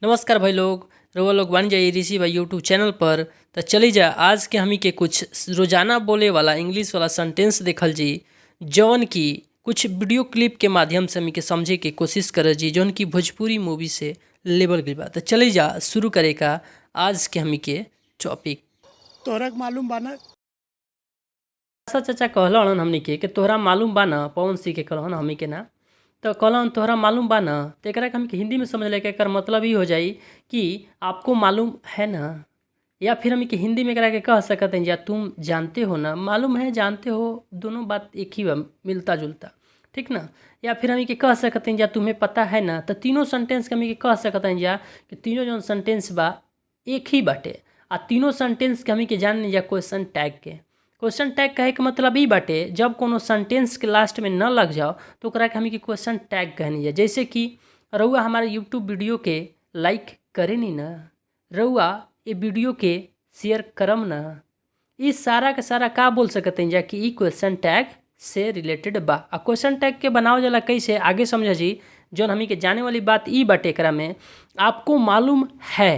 नमस्कार भाई लोग, रउआ लोग बन जाइए ऋषि भाई यूट्यूब चैनल पर। तो चली जा आज के हमी के कुछ रोजाना बोले वाला इंग्लिश वाला सेंटेंस देखल जी, जौन की कुछ वीडियो क्लिप के माध्यम से हमी के समझे के कोशिश कर जी, जौन की भोजपुरी मूवी से लेबल गई बा। तो चली जा शुरू करे का आज के हमी के टॉपिक। तोहरा के मालूम बा ना आशा चाचा कहलन हमनी के तोहरा मालूम बा ना, पवन सिंह के कहलन हमी के ना, तो कहलन तोहरा मालूम बा ना, तो एकरा के हमके हिंदी में समझ ले के एकर मतलब ही हो जाई कि आपको मालूम है ना, या फिर हम के हिंदी में एकरा के कह सकते हैं या तुम जानते हो ना। मालूम है जानते हो दोनों बात एक ही बा, मिलता जुलता, ठीक ना। या फिर हम के कह सकते हैं या तुम्हें पता है ना। तो तीनों सेंटेंस के हम के कह सकते हैं या कि तीनों जो सेंटेंस बा एक ही बाटे, आ तीनों सेंटेंस के हम के जान या क्वेश्चन टैग के। क्वेश्चन टैग कहे के मतलब ई बाटे जब कोनो सेंटेंस के लास्ट में न लग जाओ तो ओकरा के हमी के क्वेश्चन टैग कहनी है। जैसे कि रउआ हमारे यूट्यूब वीडियो के लाइक करे नी ना, रउआ ये वीडियो के शेयर करम ना, इस सारा के सारा का बोल सकते हैं जा कि ई क्वेश्चन टैग से रिलेटेड बा। आ क्वेश्चन टैग के बनाओ जाला कैसे आगे समझा जी। जौन हमी के जाने वाली बात ई बाटे एकरा में आपको मालूम है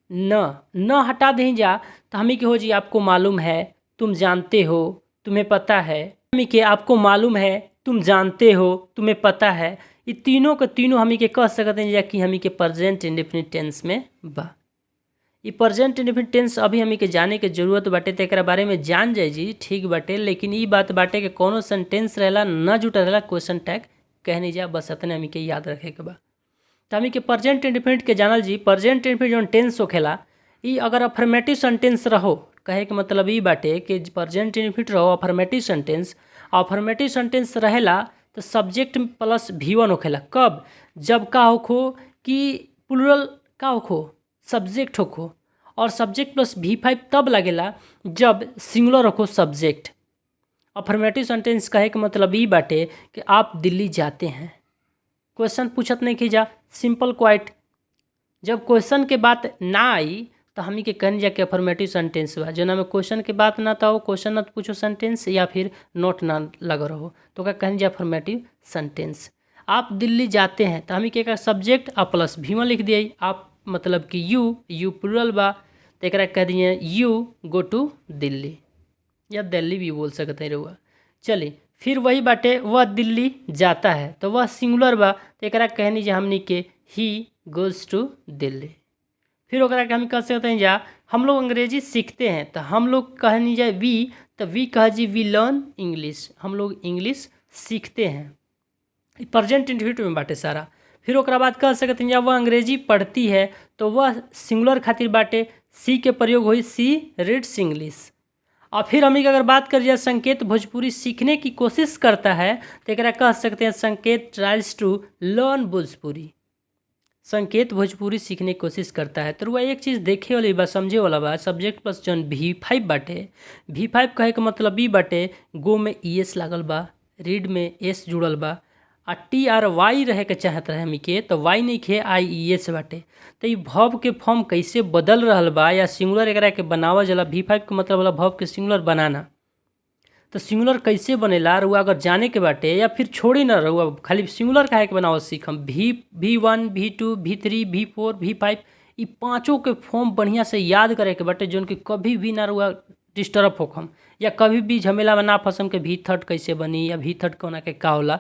न हटा दें जा तो हमी के हो जी आपको मालूम है, तुम जानते हो, तुम्हें पता है। हमी के आपको मालूम है, तुम जानते हो, तुम्हें पता है, ये तीनों के तीनों हमी के कह सकते हैं कि हमी के प्रेजेंट इंडेफिनिट टेंस में बा। ये प्रेजेंट इंडेफिनिट टेंस अभी हमी के जाने के जरूरत बाटे, तो एकरा बारे में जान जाए जी ठीक बाटे। लेकिन ये बात बाटे कि कोनो सेंटेंस रहेला न जुटल रहेला क्वेश्चन टैग कहनी जा, बस इतने हमी के याद रखे के बा। तो हमी के प्रेजेंट इंडेफिनिट के जानल जी। प्रेजेंट इंडेफिनिट जो टेंस होखेला ई अगर अफर्मेटिव सेंटेंस रहो, कहे के मतलब ई बाटे कि प्रेजेंट इंडेफिनिट रहो अफर्मेटिव सेंटेंस, अफर्मेटिव सेंटेंस रहेला तो सब्जेक्ट प्लस V1 होखेला। कब? जब का होखो कि प्लूरल का होखो सब्जेक्ट होखो, और सब्जेक्ट प्लस V5 तब लगेला जब सिंगुलर होखो सब्जेक्ट। अफर्मेटिव सेंटेंस कहे के मतलब ई बाटे कि आप दिल्ली जाते हैं। क्वेश्चन पूछत नहीं की जा, सिंपल क्वाइट। जब क्वेश्चन के बात ना आई तो हमी के कहनी जा कि अफर्मेटिव सेंटेंस बा। जना में क्वेश्चन के बात ना था वो क्वेश्चन ना पूछो सेंटेंस, या फिर नोट ना लग रहो तो क्या कहनी जा अफर्मेटिव सेंटेंस। आप दिल्ली जाते हैं तो हमी के सब्जेक्ट आ प्लस V1 लिख दिए। आप मतलब कि यू प्लूरल बा तो एक कह दिए यू गो टू दिल्ली, या दिल्ली भी बोल सकते हैं रहुआ। चलिए फिर वही बाटे वह दिल्ली जाता है तो वह सिंगुलर बा तो एक कहनी जा हमनी के ही गोज़ टू दिल्ली। फिर ओकरा के हम कह सकते हैं जा हम लोग अंग्रेजी सीखते हैं तो हम लोग कहनी जाए वी, तो वी कह जी वी लर्न इंग्लिश, हम लोग इंग्लिश सीखते हैं। प्रेजेंट इंडेफिनिट में बाटे सारा। फिर ओकरा बाद कह सकते हैं जा वह अंग्रेजी पढ़ती है तो वह सिंगुलर खातिर बाटे सी के प्रयोग हुई सी रीड्स इंग्लिश। और फिर हम अगर बात कर जाए संकेत भोजपुरी सीखने की कोशिश करता है तो एक कह सकते हैं संकेत ट्राइल्स टू लर्न भोजपुरी। संकेत भोजपुरी सीखने की कोशिश करता है तो वह एक चीज़ देखे वाली बा, समझे वाला बा। सब्जेक्ट प्लस जौन V5 बाटे, V5 कहे के मतलब ई बाटे गो में ES लागल बा, रीड में S जुड़ल बा, आ TRY रहे के चाहत रहे हमी के तो Y नहीं खे IES बाटे। तो ये भव के फॉर्म कैसे बदल रहल बा या सिंगुलर एकरा के बनावा जला। V5 के मतलब वाला भव के सिंगुलर बनाना, तो सिंगुलर कैसे बनेला रहुआ अगर जाने के बाटे, या फिर छोड़ी ना रहुआ खाली सिंगुलर काहे के बनावल सीखम। V1 V2 V3 V4 V5 ये पाँचों के फॉर्म बढ़िया से याद करे के बाटे, जौन कि कभी भी ना रहुआ डिस्टर्ब होखम या कभी भी झमेला में ना फंसम के V3 कैसे बनी या V3 कोना के का होला।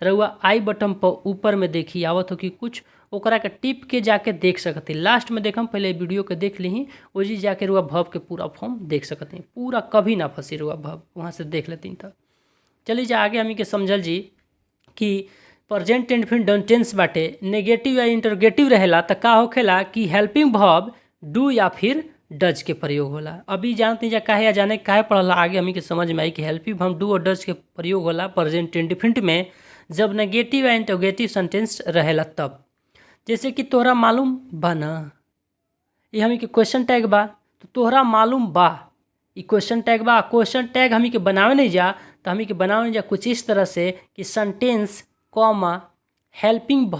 रहुआ आई बटन पर ऊपर में देखी आवत हो कि कुछ ओकरा के टिप के जाके देख सकते। लास्ट में देखम पहले वीडियो के देख ली ओजी जाके रुआ भव के पूरा फॉर्म देख सकते हैं, पूरा कभी ना फंसी रुआ भव वहाँ से देख लेती तब। चलिए जा आगे हमी के समझल जी कि प्रेजेंट इंडेफिनिट टेंस बाटे नेगेटिव या इंटरोगेटिव रहेला तो का होखेला कि हेल्पिंग भव डू या फिर डज के प्रयोग होला। अभी जानते जा काहे या जाने काहे पढ़ला, आगे हमी के समझ में आई कि हेल्पिंग भव डू और डज के प्रयोग होला प्रेजेंट इंडेफिनिट में जब नेगेटिव या इंटरोगेटिव सेंटेंस रहेला तब। जैसे कि तोहरा मालूम बा ना, ये हमी के क्वेश्चन टैग बा तो तोहरा मालूम बा ये क्वेश्चन टैग बा। क्वेश्चन टैग हमी के बनावे नहीं जा तो हमी के बनावे नहीं जा कुछ इस तरह से कि सेंटेंस कॉमा हेल्पिंग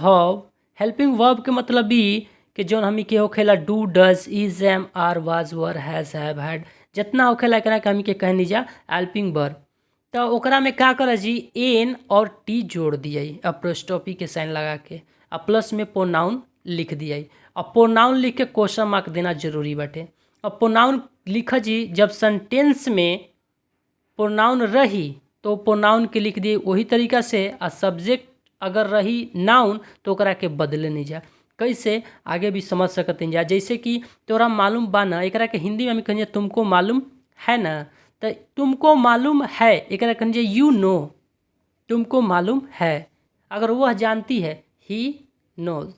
वर्ब के मतलब ई कि जौन हमी के होखेला डू डज इज एम आर वाज वर हैज़ हैव हैड जितना होखेला एकरा के हमी के कहनी जा हेल्पिंग वर्ब। तो ओकरा में का कर जी एन और टी जोड़ दिए अपोस्ट्रोफी के साइन लगा के, आ प्लस में प्रोनाउन लिख दिया। अब प्रोनाउन लिख के क्वेश्चन मार्क देना जरूरी बाटे। अब प्रोनाउन लिख जी, जब सेंटेंस में प्रोनाउन रही तो प्रोनाउन के लिख दिए वही तरीका से, आ सब्जेक्ट अगर रही नाउन तो ओकरा के बदले नहीं जा। कैसे आगे भी समझ सकते हैं जा, जैसे कि तोरा मालूम बा ना, एकरा के हिंदी में हम कहिए तुमको मालूम है ना, तो तुमको मालूम है एकरा कहिए यू नो, तुमको मालूम है। अगर वह जानती है ही नोज,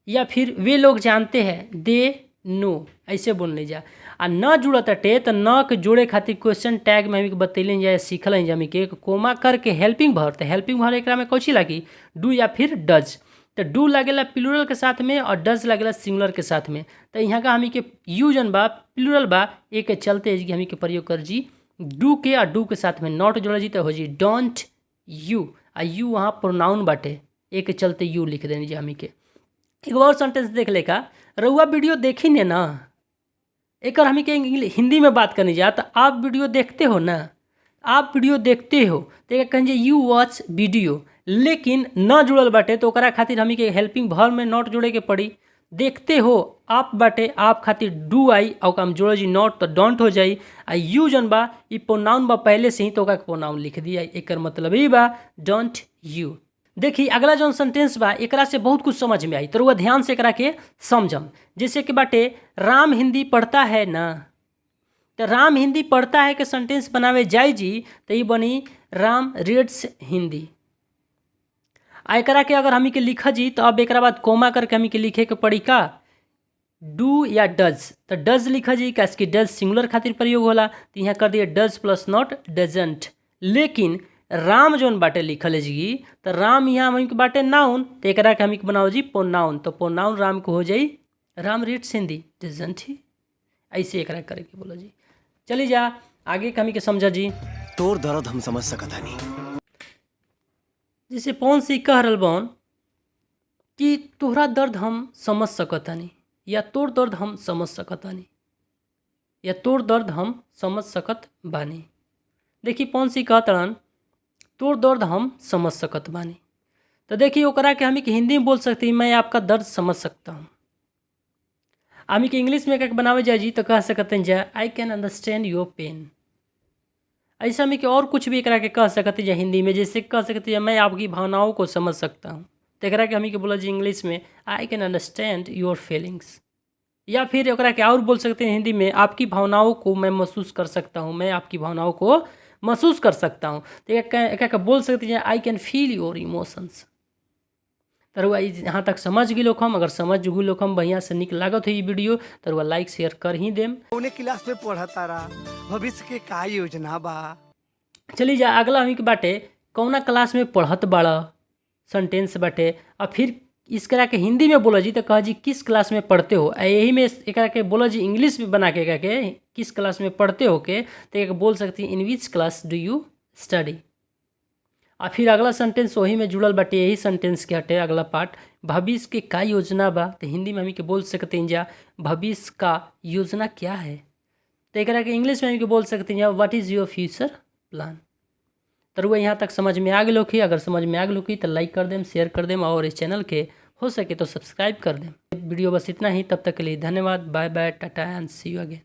या फिर वे लोग जानते हैं दे नो, ऐसे बोल ली जा। आ न जुड़त अटे तो न के जोड़े खातिर क्वेश्चन टैग में हमें बतैले जाए, सीखल हैं हमें के कोमा करके हेल्पिंग भर, तो हेल्पिंग भर एकरा में कौची लागी, डू या फिर डज। तो डू लगेला प्लूरल के साथ में और डज लगेला सिंगुलर के साथ में। तो यहाँ का हमी के यूजन बा प्लूरल बा, एक के चलते हमी के प्रयोग कर जी डू के, और डू के साथ में नॉट जोड़ जी तो हो जी डोंट यू, आ यू वहाँ प्रोनाउन बाटे, एक के चलते यू लिख देनी जी हमी के। एक और सेंटेंस देख ले का, रउआ वीडियो देखी ने ना, एक हमी के हिंदी में बात करनी जा, तो आप वीडियो देखते हो ना, आप वीडियो देखते हो तो एक कहिए यू वॉच वीडियो, लेकिन न जुड़ल बाटे तो ओकरा खातिर हमी के हेल्पिंग भर में नॉट जोड़े के पड़ी। देखते हो आप बाटे, आप खातिर डू आई और हम जोड़ जी नॉट तो डोंट हो जाई। आ यू जन बा ई प्रोनाउन बा पहले से ही तो ओका प्रोनाउन लिख दिया, एक मतलब ही बा डोंट यू। देखिए अगला जो सेंटेंस बा एकरा से बहुत कुछ समझ में आई, तो वह ध्यान से एकरा के समझम। जैसे कि बाटे राम हिंदी पढ़ता है ना, तो राम हिंदी पढ़ता है के सेंटेंस बनावे जाए जी तो ये बनी राम रीड्स हिंदी। आ एकरा के अगर हमी के लिखा जी तो अब एक बाद कोमा करके हमी के लिखे के पड़ी का डू या डज, तो डज लिखा जी कैसे कि डज सिंगुलर खातिर प्रयोग होला, तो यहाँ कर दिए डज प्लस नॉट डजेंट। लेकिन राम जोन बाटे लिखल है जी, तो राम यहाँ हमी के बाटे नाउन, तो एकरा के हमी के बनाओ जी प्रोनाउन, तो प्रोनाउन राम को हो जाई Ram reads Hindi doesn't he, ऐसे एकरा करे के बोलो जी। चली जा आगे कमी के समझा जी। तोर दर्द हम समझ सकता नहीं, जैसे पवन सिंह कह रहल बन कि तोहरा दर्द हम समझ सकतानी, या तोर दर्द हम समझ सकतानी, या तोर दर्द हम समझ सकत बानी। देखिए पवन सिंह कहतरन तोर दर्द हम समझ सकत बानी, तो देखिए ओकरा के हमी के हिंदी में बोल सकती मैं आपका दर्द समझ सकता हूँ। हमी के इंग्लिश में क्या बनावे जाए जी तो कह सकते हैं जा I can understand your PAN. ऐसा हमी के और कुछ भी एकरा के कह सकते हैं हिंदी में, जैसे कह सकते हैं मैं आपकी भावनाओं को समझ सकता हूँ, तो एकरा के हमी के बोला जी इंग्लिश में I can understand your feelings. या फिर एकरा के और बोल सकते हैं हिंदी में आपकी भावनाओं को मैं महसूस कर सकता हूँ, मैं आपकी भावनाओं को महसूस कर सकता हूँ। तो एक बोल सकते हैं I can feel your emotions. तरुआ यहाँ तक समझ गई लोग हम, अगर समझ गई लोग हम बढ़िया से निक लागत है ये वीडियो तरुआ लाइक शेयर कर ही देम। उन्हें क्लास में पढ़ता रहा, भविष्य के का योजना बा। चली जा अगला हमी के बाटे कौना क्लास में पढ़त बाड़ा सेंटेंस बाटे, और फिर इसकरा के हिंदी में बोला जी तो कह जी किस क्लास में पढ़ते हो, यही में एकरा के बोला जी इंग्लिश में बना के किस क्लास में पढ़ते हो के, तो एक बोल सकती in which class do you study. और फिर अगला सेंटेंस वही में जुड़ल बाटे, यही सेंटेंस के हटे अगला पार्ट भविष्य के का योजना बा, तो हिंदी में हमी के बोल सकते हैं जा भविष्य का योजना क्या है, तो एकरा के इंग्लिश में हमी के बोल सकते हैं what is your future plan. तो वह यहाँ तक समझ में आ गए लोग ही, अगर समझ में आ गए लोग ही तो लाइक कर देम, शेयर कर देम, और इस चैनल के हो सके तो सब्सक्राइब कर देम। वीडियो बस इतना ही, तब तक के लिए धन्यवाद, bye bye, tata and see you again.